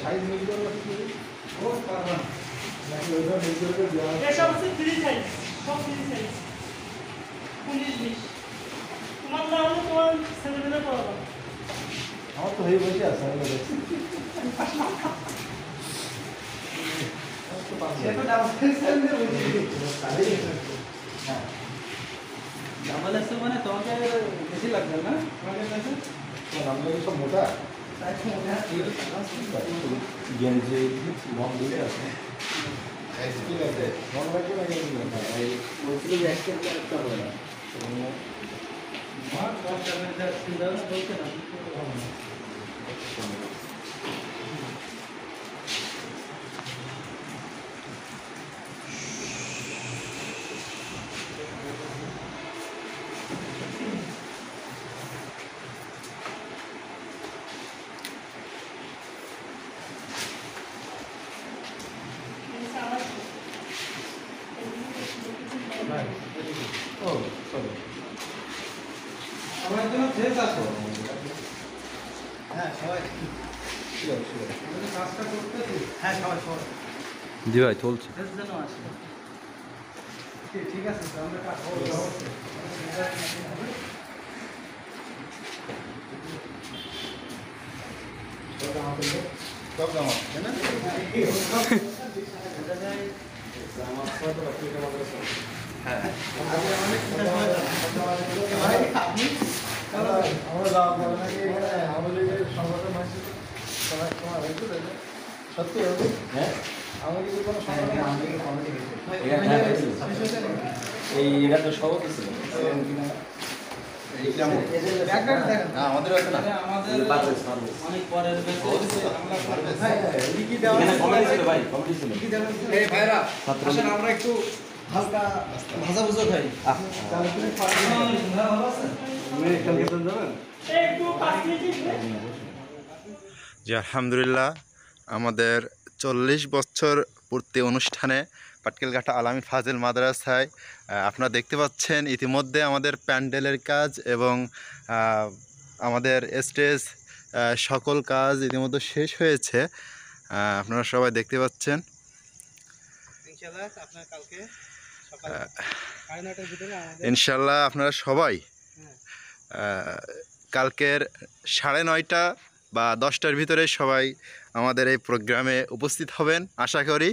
Size মিল করে ও পারবা না নাকি ওইটা মিল করে দেওয়া এসব হচ্ছে ফ্রি সাইজ, সব ফ্রি সাইজ 19-20 তোমার না হলে তোমার ছেলেমেয়েরা পড়াবো। আমার তো হয়ে বসে আছে আমি দেখছি সেটা ডাবল সাইজ নিয়ে বসে হ্যাঁ ডাবল এক্সেল মানে তোমাকে বেশি লাগবে না তোমাকে কাছে আমরা সব মোটা গেঞ্জি মন দুইটা আছে ঠিক আছে মন রাখবে না গেঞ্জি এই বলছিল যে একটা একটা হবে না মার কম দামের যা চিন্তা না বলতে না ও সরি আমার জন্য ফ্রেশ আসো হ্যাঁ সবাই ঠিক আছে আমি কাজটা করতেছি হ্যাঁ সবাই সবাই জি ভাই চলছে। ফ্রেশ যেন আসে ঠিক আছে আমরা কাজ সব জামা তাই না হ্যাঁ আমরা যাওয়া পরে নাকি এখানে আমাদের সংগঠন আছে তোমার হয়েছে তাই না সত্যি হবে হ্যাঁ আমাদের কি কোনো এই এটা তো সহজ ছিল। আমাদের আছে না আমাদের অনেক পরের ব্যাচে আমরা এখানে কমেডি ছিল ভাই, কমেডি ছিল। এই ভাইরা ছাত্র আসেন আমরা একটু হালকা ভাজা ভুজো খাই তাহলে তুমি ভালো আছে একটু 5 মিনিট জি আলহামদুলিল্লাহ, আমাদের 40 বছর পূর্তি অনুষ্ঠানে পাটকেলঘাটা আল-আমিন ফাজিল মাদ্রাসায় আপনারা দেখতে পাচ্ছেন ইতিমধ্যে আমাদের প্যান্ডেলের কাজ এবং আমাদের স্টেজ সকল কাজ ইতিমধ্যে শেষ হয়েছে। আপনারা সবাই দেখতে পাচ্ছেন। ইনশাআল্লাহ আপনার কালকে সকাল 9:30টার ভিতরে আমাদের ইনশাল্লাহ আপনারা সবাই কালকের 9:30 বা 10টার ভিতরে সবাই আমাদের এই প্রোগ্রামে উপস্থিত হবেন আশা করি।